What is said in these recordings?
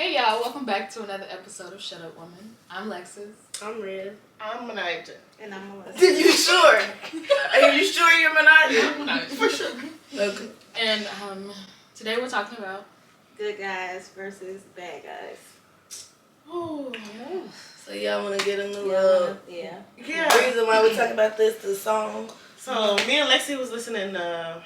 Hey y'all, welcome back to another episode of Shut Up Woman. I'm Lexus. I'm Red. I'm Menage. And I'm Melissa. You sure? Are you sure you're Menage? Menage. For sure. Okay. And today we're talking about Good guys versus bad guys. oh So y'all want to get in the Yeah. Yeah. The reason why we talk about this, the song. So me and Lexi was listening to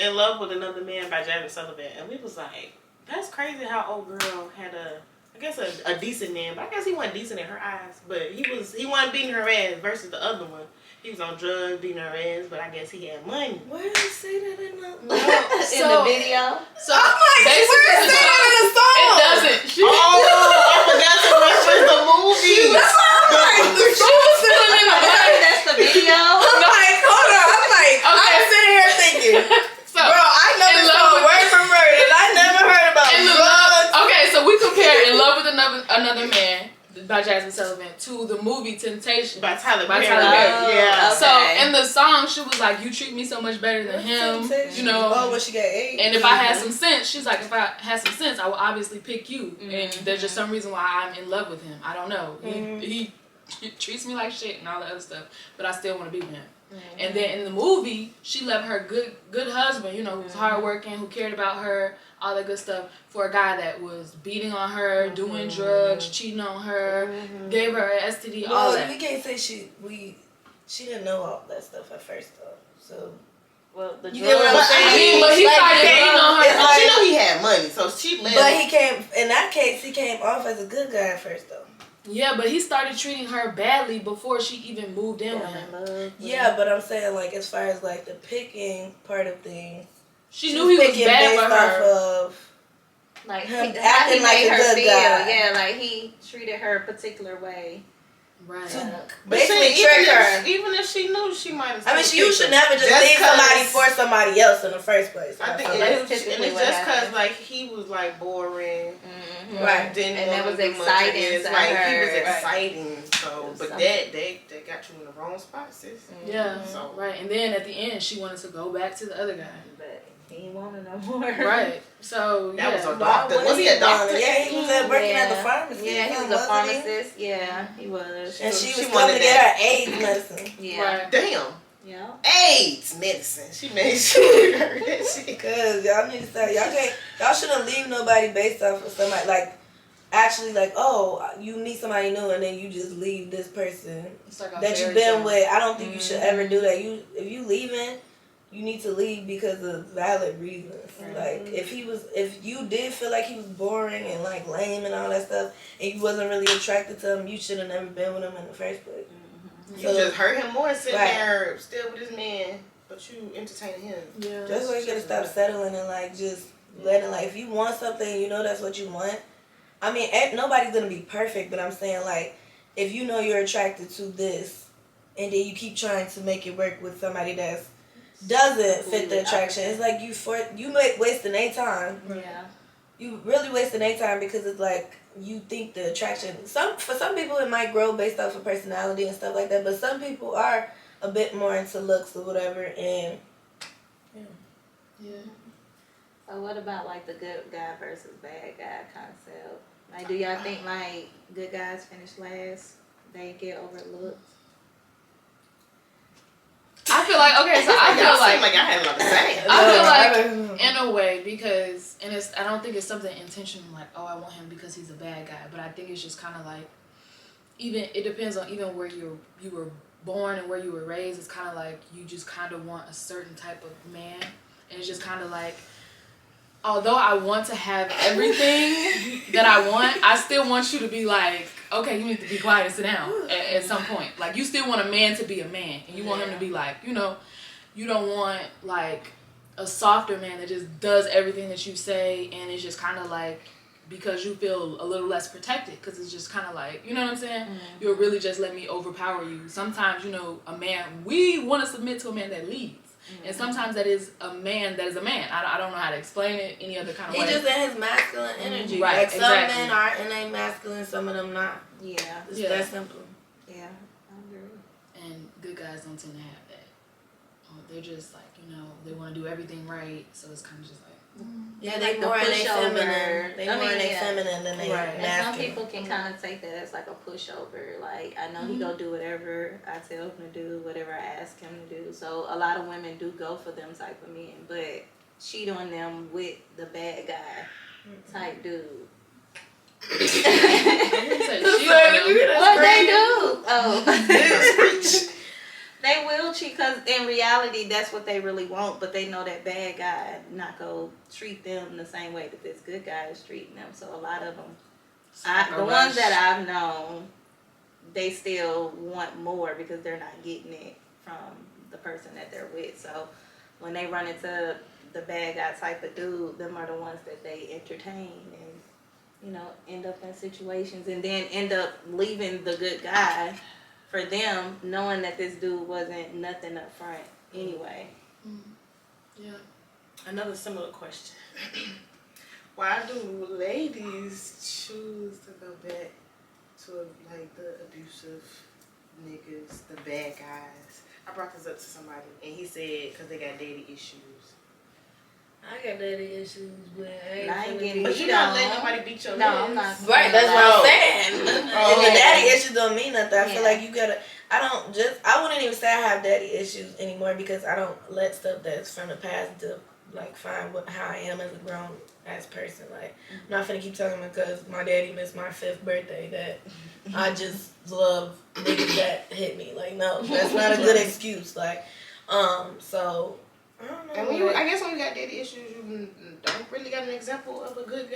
"In Love with Another Man" by Jasmine Sullivan, and we was like, "That's crazy how old girl had a decent man, but I guess he wasn't decent in her eyes. But he wasn't beating her ass versus the other one. He was on drugs, beating her ass, but I guess he had money. Where did you say that in the? In the video. So I'm like, basically where is the that in the song? It doesn't. I forgot to reference the movie. That's what I'm like. The She was feeling in the body. That's the video. I'm like, hold on. I'm like, Okay. I'm sitting here thinking, So bro, I know In this Love song with- word for word, and I never heard about In the drugs. okay, so we compare "In Love with Another Man" by Jasmine Sullivan to the movie Temptation By Tyler by Perry. Tyler Perry. Yeah. So Okay. in the song, she was like, "You treat me so much better than him," you know. Oh, when she got AIDS. And if I had some sense, she's like, if I had some sense, I would obviously pick you. And there's just some reason why I'm in love with him. I don't know. He treats me like shit and all that other stuff, but I still want to be with him. And then in the movie, she left her good husband, you know, who was hardworking, who cared about her, all that good stuff, for a guy that was beating on her, doing drugs, cheating on her, gave her an STD, all Well, that. we can't say she didn't know all that stuff at first though. So Well, the you get what I'm drugs- saying? but he Like, started came beating on her. it's like- She know he had money, so she let But him. he came in that case. He came off as a good guy at first though. Yeah, but he started treating her badly before she even moved in with him. Yeah, but I'm saying like as far as like the picking part of things, She knew he was picking bad based for her. off of Like Him how acting he like made a her good feel. guy. Yeah, like he treated her a particular way. Right. basically trick her. Even if she knew, she might have. I mean, you should never just leave somebody for somebody else in the first place. I think feel that's like. it's typically what just because happens. like he was like boring, Right. didn't And that wanna was do much exciting of this. to Like he was her. exciting. So, but that they got you in the wrong spot, sis. Yeah, So right. And then at the end, she wanted to go back to the other guy. But he ain't wanted no more. Right. So, That was yeah. a doctor. Why Was he a would want doctor? it? Yeah, he was working at the pharmacy. Yeah, he was a wasn't pharmacist. Yeah, he was. And she She was wanted coming to get her AIDS medicine. Yeah. Right. Damn. Yeah. AIDS medicine. She made sure that shit. Because y'all need to start. Y'all shouldn't leave nobody based off of somebody like. Actually, like, oh, you meet somebody new and then you just leave this person It's like a that you've fairy been tale. with. I don't think you should ever do that. If you leaving, you need to leave because of valid reasons. Like if you did feel like he was boring and like lame and all that stuff, and you wasn't really attracted to him, you should have never been with him in the first place. You just hurt him more sitting Right. there still with this man, but you entertaining him. Yeah. That's why you gotta stop settling and like just letting like if you want something, you know that's what you want. I mean, nobody's gonna be perfect, but I'm saying like if you know you're attracted to this, and then you keep trying to make it work with somebody that doesn't fit the attraction, it's like you wasting their time. Yeah. You really wasting their time because it's like you think the attraction. For some people it might grow based off of personality and stuff like that, but some people are a bit more into looks or whatever, and Yeah. So what about like the good guy versus bad guy concept? Like, do y'all think like good guys finish last? They get overlooked. I feel like, okay, so I Y'all feel seem like, like I had a lot to say. I feel like in a way because, and I don't think it's something intentional like, oh, I want him because he's a bad guy, but I think it's just kind of like, it depends on even where you were born and where you were raised. It's kind of like you just kind of want a certain type of man, and it's just kind of like, although I want to have everything that I want, I still want you to be like, okay, you need to be quiet and sit down at some point. Like, you still want a man to be a man, and you want him to be like, you know, you don't want like a softer man that just does everything that you say, and it's just kind of like, because you feel a little less protected, because it's just kind of like, you know what I'm saying? You'll really just let me overpower you. Sometimes, you know, a man, we want to submit to a man that leads. And sometimes that is a man that is a man. I don't know how to explain it any other kind of he way. just in his masculine energy. Right, Like some exactly. men are innate masculine, some of them not. Yeah. It's Yeah. that simple. Yeah. I agree. And good guys don't tend to have that. They're just like, you know, they want to do everything right. So it's kind of just like, Yeah, they like the more in their pushover. feminine. They I more mean, in their yeah. feminine than they Right. And some masculine. people can kind of take that as like a pushover. Like, I know he go do whatever I tell him to do, whatever I ask him to do. So a lot of women do go for them type of men, but cheat on them with the bad guy type dude. I wouldn't say cheat on them. What they do? Oh. They will cheat because in reality, that's what they really want. But they know that bad guy not gonna treat them the same way that this good guy is treating them. So a lot of them, the ones that I've known, they still want more because they're not getting it from the person that they're with. So when they run into the bad guy type of dude, them are the ones that they entertain and end up in situations and then end up leaving the good guy for them, knowing that this dude wasn't nothing up front anyway. Yeah. Another similar question. Why do ladies choose to go back to like the abusive niggas, the bad guys? I brought this up to somebody and he said because they got daddy issues. I got daddy issues, but I ain't getting But you're not letting nobody beat your No, legs. I'm not. Right, that's what I'm saying. Oh. And the daddy issues don't mean nothing. I feel Yeah. like you gotta. I wouldn't even say I have daddy issues anymore because I don't let stuff that's from the past to like find how I am as a grown ass person. Like I'm not finna keep telling him because my daddy missed my 5th birthday that I just love niggas that hit me. Like no, that's not a good excuse. Like so. I don't know. And when I guess when you got daddy issues, you don't really got an example of a good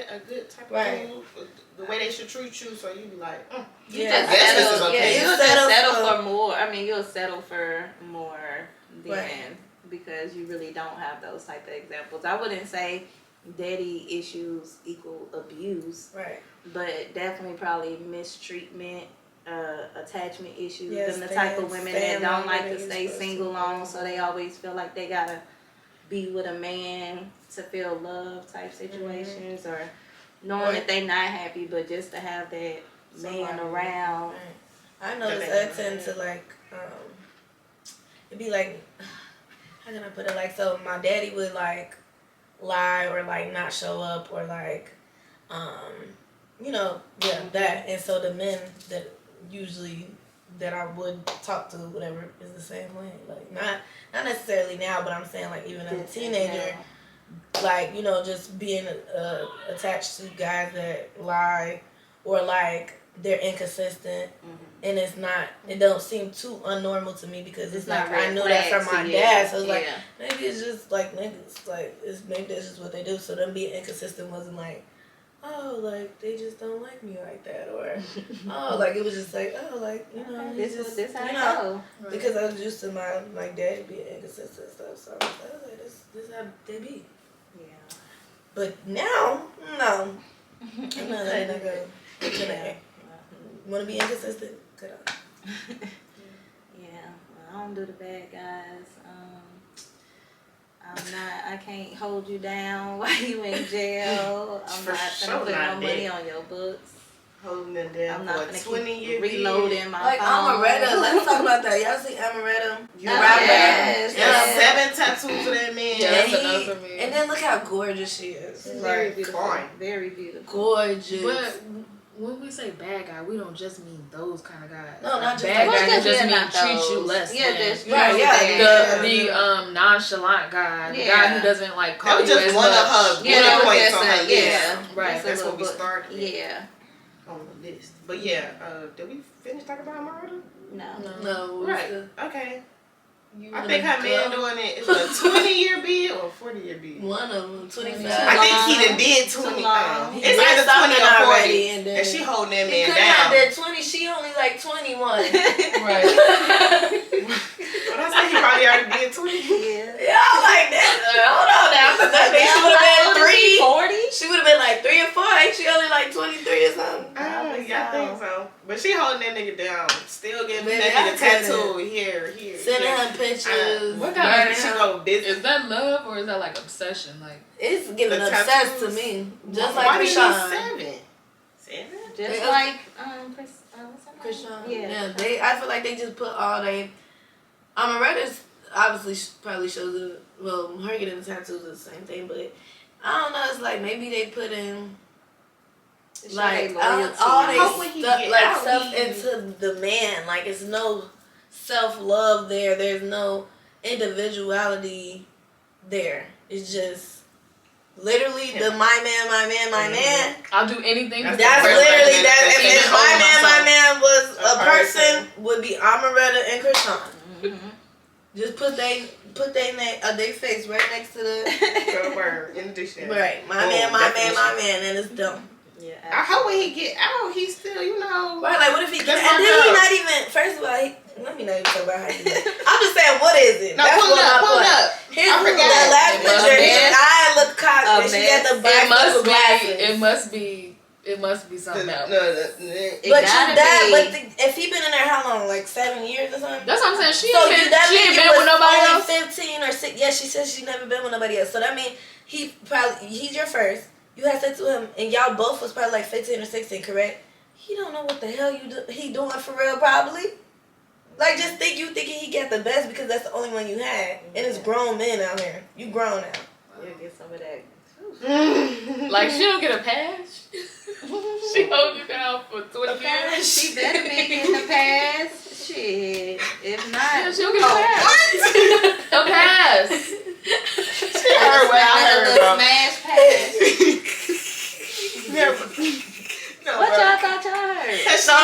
type of Right. dude, the way they should treat you. So you be like, You Yeah. just Yes, this settle. is okay. Yeah, you'll Settle just settle for- for more. I mean, you'll settle for more than Right. because you really don't have those type of examples. I wouldn't say daddy issues equal abuse, Right. but definitely probably mistreatment, attachment issues. Yeah, Them the type of women that don't longer like than to you're stay supposed single to. long, so they always feel like they gotta be with a man to feel love type situations, or knowing that they not happy, but just to have that man Somebody. around. Right. I noticed I tend to like, it'd be like, how can I put it? Like, so my daddy would like lie or like not show up or like, that. And so the men that usually that I would talk to, whatever, is the same way. Like, not necessarily now, but I'm saying like even as a teenager, like, just being attached to guys that lie or like they're inconsistent. And it don't seem too unnormal to me because it's like, I knew that from my dad. So it's like, maybe it's just like niggas, like, maybe that's just what they do. So them being inconsistent wasn't like, oh, like, they just don't like me like that. Or, oh, like, it was just like, oh, like, This how I go. because I was used to my daddy being inconsistent and stuff. So I was like, this how they be. Yeah. But now, no. I'm not letting that go. Want to be inconsistent? Good on. Yeah, well, I don't do the bad guys. I can't hold you down while you in jail. I'm For not sure gonna put not no money that. on your books. holding it down I'm for not a gonna 20-year keep reloading my Like phone. Amaretta. Let's talk about that. Y'all see Amaretta? You Oh, right yes, there. yes. 7 tattoos of that man. Yeah, And that's enough for me. And then look how gorgeous she is. She's Right, very beautiful. fine. Very beautiful. Gorgeous. But when we say bad guy, we don't just mean those kind of guys. No, not just bad those. guys. It just Yeah, mean not treat you those. less. Yeah, than. just Right, treat you yeah, bad. The nonchalant guy, the Yeah. guy who doesn't like call That was you just as one much. of her Yeah, that bullet was points just on her a, list. yeah. Right. That's what we book. started Yeah. on the list. But yeah, did we finish talking about murder? No. No. Right. Okay. You I think her man doing it is a 20-year bid or a 40-year bid. One of them, 25. I think he done did 20. Too long. It's either 20 or 40. already, and then And she holding that he man couldn't have down. that 20. She only like 21. Right. But I said he probably already did 20. Yeah. Y'all like that? Hold on now. Cause I think she would have been 3. 40? She would have been like 3 or 4. Ain't she only like 23 or something? I think so. But she holding that nigga down. Still giving Baby, that I nigga couldn't. tattoo here. Sending here. her pictures. What kind of- She go busy. Is that love or is that like obsession? Like, It's giving The obsessed to tattoos. me. Just Why like did he Krishan. 7? 7? Just Yeah. like Chris. What's her Krishan. name? Yeah. I feel like they just put all they. Amaretta's obviously probably shows it. Well, her getting the tattoos is the same thing, but I don't know. It's like maybe they put in It's like your all loyalty. Hope when they he stuff get like out, stuff he- into the man. Like it's no self love there. There's no individuality there. It's just literally the my man. I'll do anything. That's for That's the person. literally that. Even If over my myself. man was A a person, would be Amaretta and Krishan. Mm-hmm. Just put they name they face right next to the Go word in the dictionary. right. My Boom, man, definition. and it's dumb. Yeah. I hope when he get out, he's still, you know. Right, like what if he That's and then fucked he up. not even first of all, let me not even talk about how he look. I'm just saying what is it? No, That's pull it what up, my pull it point. up. Here's I the forgot. last It must picture, be his eye look cocked and she got the It bifocals glasses. it must be something else. It But gotta if he been in there how long? Like 7 years or something? That's what I'm saying. She So ain't that been means with nobody else. 15 or 6. Yeah, she says she never been with nobody else. So that means he's your first. You had sex with him, and y'all both was probably like 15 or 16, correct? He don't know what the hell he doing for real, probably. Like just thinking he got the best because that's the only one you had, and it's grown men out here. You grown now. You'll get some of that. Like she don't get a pass. She hold you down for 20 years. She better be in the past. Shit. If not, Yeah, she'll get a pass. A pass. She heard what I heard about. smash pass. Never. No, What bro. y'all thought y'all heard? No, I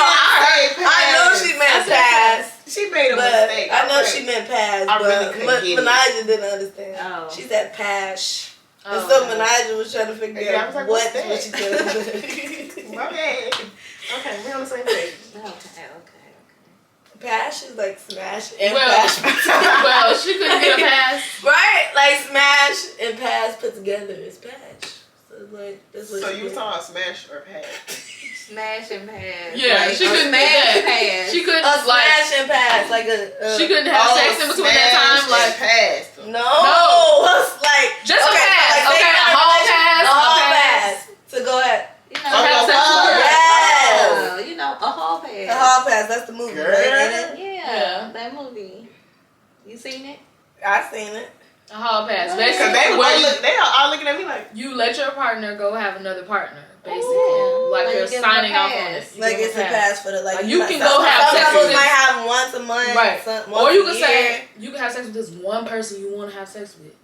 know she meant pass. She made a But mistake. I know she meant pass, I really but couldn't get it. Menage didn't understand. Oh. She said pash. And Oh, so no. Menage was trying to figure Yeah, I out was like, what what's she that? said. My bad. Okay, we're on the same page. Okay. Pash is like smash and Well, pash. well, she couldn't get a pass. Right? Like smash and pass put together is patch. So like that's what So she you was did. talking about smash or pass? Smash and pass. Yeah, Like, she a couldn't do smash that. pass. She couldn't A like. smash and pass, like a She couldn't have sex in between that time. Like pass. no, it's like just a okay, so pass. like, say Okay, you're a in whole relation- pass. a whole A pass to go ahead. You know, Oh, have sex with her. Yes. you know, a hall pass. A hall pass, that's the movie, Girl. right? Ain't it? Yeah, Yeah. that movie. You seen it? I seen it. A hall pass. Cause Cause Basically, they were all looking at me like, you let your partner go have another partner. Basically, Ooh. like Like you're you give them a signing off on pass. it. You Like give it's a them pass for the like. Like, you might- can some- go have some sex couples with might this- have once a month, Right. once Or you a can year. say you can have sex with this one person you want to have sex with.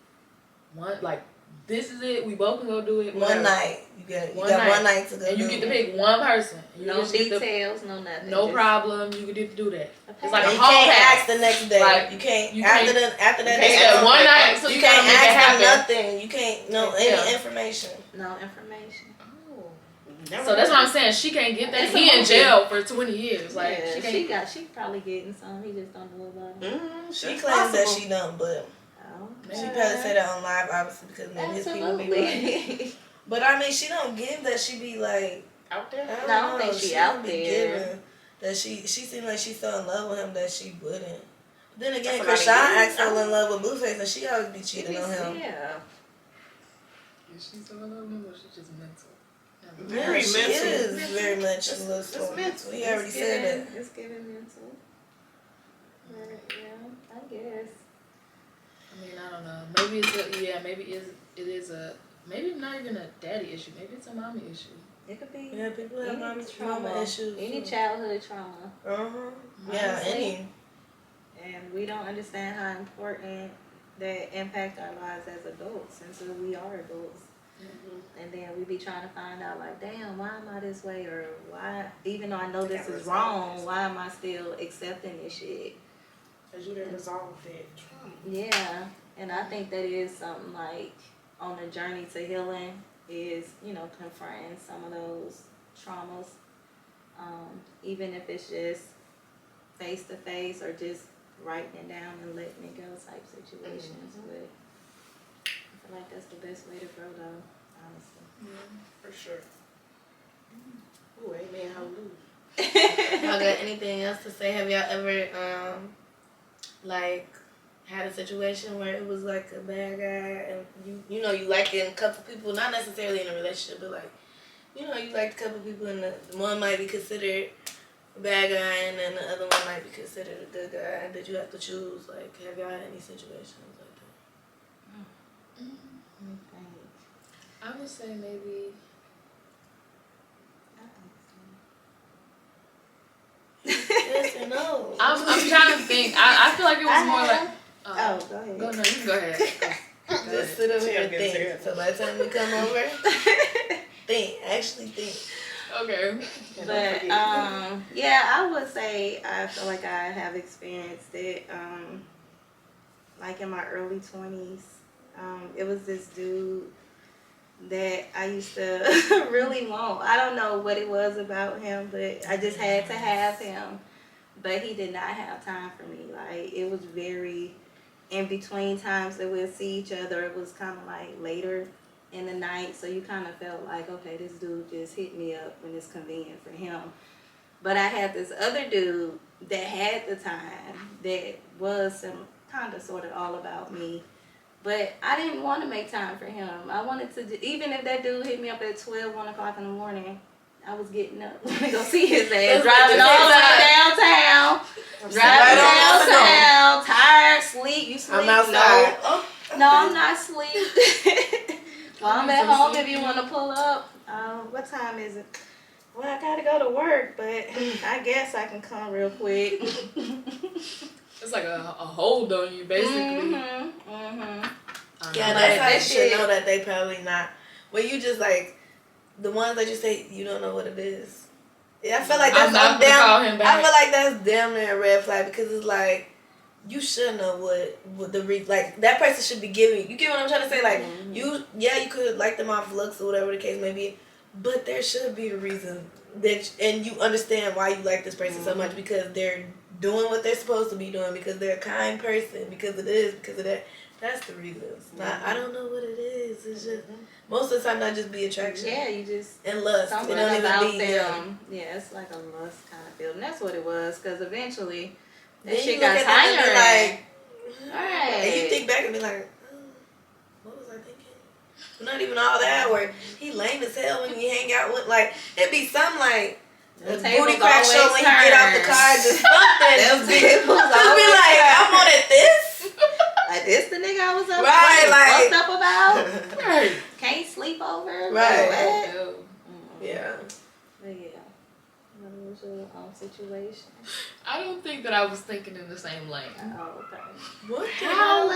One like this is it. We both can go do it. one whatever. night. You got One one night. night to go. And you do get to it. pick one person. You No just get to- details, no nothing. no Just problem. You get to do that. Okay. It's like And a you hall can't pass. ask the next day. Like, you can't you after can't- that You day. can't say one night, so You you can't gotta make it ask them happen. nothing. You can't know Yeah. any information. No information. Oh. So that's what I'm saying. She can't get that. It's a He in movie. jail for 20 years. Like Yeah, she can't. she probably getting some. He just don't know about it. She claims that she don't, but Oh, she probably said that on live, obviously, because maybe his people be like. absolutely. But I mean, she don't give that she be like. out there. I No, I don't think she don't out be there. giving that she seemed like she's so in love with him that she wouldn't. Then again, That's Krishan somebody acts so in love with Blueface, and she always be cheating on him. Yeah. Is she so in love with him or she just mental? Yeah, Very she mental. is very much a little It's storm. mental. We already said that. It's giving mental. Yeah, I guess. I mean, I don't know. Maybe it's a maybe it is a maybe not even a daddy issue. Maybe it's a mommy issue. It could be Yeah, people have any mama issues. any too. childhood trauma. Uh-huh. Yeah, Honestly. any. And we don't understand how important that impact our lives as adults until we are adults. And then we be trying to find out like, damn, why am I this way? Or why, even though I know this is wrong, why am I still accepting this shit? Cause you didn't resolve that trauma. Yeah. And I think that is something like on the journey to healing is, confronting some of those traumas. Even if it's just face to face or just writing it down and letting it go type situations. But I feel like that's the best way to grow though, honestly. For sure. Ooh, amen, hallelujah. Y'all got anything else to say? Have y'all ever, like, had a situation where it was like a bad guy and you liking a couple people, not necessarily in a relationship, but like, you liked a couple people and the one might be considered a bad guy and then the other one might be considered a good guy, and did you have to choose? Like, have y'all had any situations like that? I would say maybe. Yes or no? I'm trying to think. I feel like it was more like. Oh, go ahead. No, you can go ahead. Just sit over here and Get think. serious. So by the time we come over, think. Actually think. Okay. But yeah, I would say I feel like I have experienced it. Like in my early 20s, it was this dude that I used to really want. I don't know what it was about him, but I just had to have him. But he did not have time for me. Like, it was very in between times that we'll see each other. It was kind of like later in the night, so you kind of felt like, okay, this dude just hit me up when it's convenient for him. But I had this other dude that had the time that was some kind of sort of all about me. But I didn't want to make time for him. I wanted to, even if that dude hit me up at 12, 1 o'clock in the morning, I was getting up to go see his ass, driving all the way downtown, driving downtown, tired, sleep. You sleep? I'm outside. No, I'm not asleep. Well, I'm at home if you want to pull up. What time is it? Well, I gotta go to work, but I guess I can come real quick. It's like a hold on you, basically. Yeah, But that's how you that should shit- know that they probably not. When you just like, the ones that you say, you don't know what it is. Yeah, I feel like that's I'm not gonna call him back. I feel like that's damn near a red flag because it's like, you should know what the like that person should be giving. You get what I'm trying to say? Like you could like them off looks or whatever the case may be, but there should be a reason that and you understand why you like this person so much because they're doing what they're supposed to be doing because they're a kind person because of this because of that. That's the reason. I don't know what it is. It's just most of the time not just be attraction. Yeah, you just And lust. something It don't about even be them. Yeah, it's like a lust kind of feeling. That's what it was. Because eventually, that Then shit you got look at them and be tiring. like, Right. and you think back and be like, what was I thinking? Not even all that. Or he lame as hell when you hang out with. Like it'd be something like The a tables booty crack show always when you get off the turn. car. Just something. Them Just be tables always like, turn. I wanted this. Like this, the nigga I was up, Right, like- fucked up about. Right. Can't sleep over. Right. What? Ew. Yeah. But yeah. What was your situation? I don't think that I was thinking in the same lane. Oh, okay. What the Hello.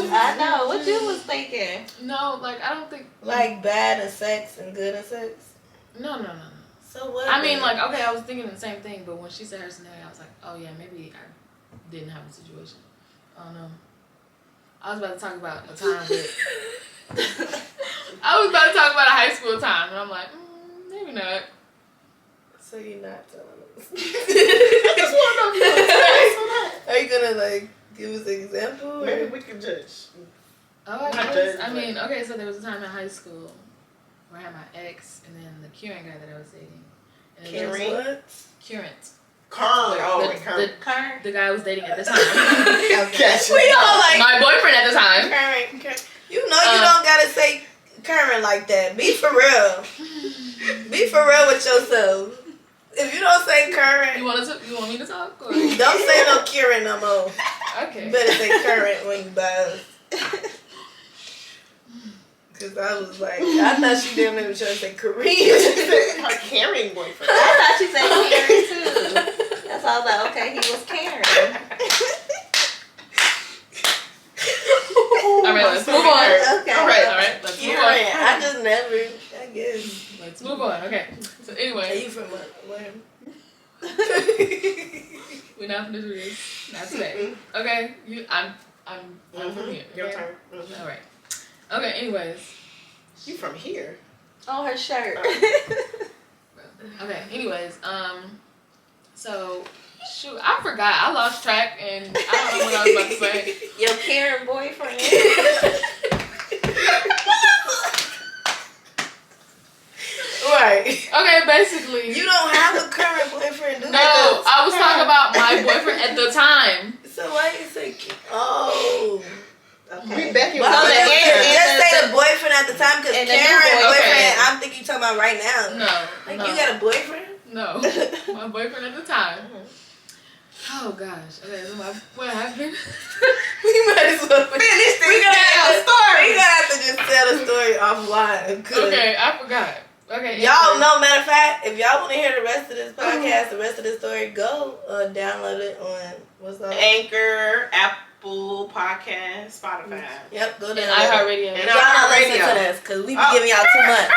hell? I know. What you was thinking? No, like I don't think. Like bad in sex and good in sex. No. So what? I mean, then? like, okay, I was thinking the same thing, but when she said her scenario, I was like, oh yeah, maybe I didn't have a situation. I don't know. I was about to talk about a time that I was about to talk about a high school time, and I'm like, maybe not. So you're not telling us. I just want to know. Are you gonna like give us an example? Or? Maybe we can judge. Oh, I Not guess. judge, I mean, but- okay, so there was a time in high school where I had my ex and then the Kieran guy that I was dating. And it was Kieran? What? Kieran. Kern. Oh, wait, Kern. Kern. The guy I was dating at the time. Gotcha. We all like My boyfriend at the time. current. You know you don't gotta say current like that. Be for real. Be for real with yourself. If you don't say current, You want me to talk? Or? don't say no current no more. Okay. You better say current when you buy us. Cause I was like, I thought she damn near was trying to say Korean. Her caring boyfriend. I thought she said Karen too. That's why I was like, okay, he was Karen. All right, let's move on. Okay. All right, let's move Karen, on. I just never. I guess. Let's move on. Okay. So Are anyway, you from where? we're not gonna do this. Not today. Okay. I'm from here. Your okay? turn. Mhm. All right. Okay. Anyways. You from here? On her shirt. Okay. Anyways. So. Shoot, I forgot. I lost track, and I don't know what I was about to say. Your Karen boyfriend. Right. Okay. Basically. You don't have a current boyfriend, do you? No, I was talking about my boyfriend at the time. So why you say? Oh. Okay. We back in Well, So the just, and- just and say the- the boyfriend at the time, because and the new Karen boyfriend. boyfriend. I'm thinking you talking about right now. No. Like no, you got a boyfriend? No. My boyfriend at the time. Oh gosh. Okay, so what happened? We might as well Finish this We gotta damn have- story. We gonna have to just tell the story offline. 'Cause Okay, I forgot. Okay. y'all anyway. know, matter of fact, if y'all want to hear the rest of this podcast, the rest of the story, go download it on what's that? Anchor, Apple Podcast, Spotify. Yep, go And download it. iHeartRadio. And Y'all not listening iHeartRadio. to this because we be giving y'all too much.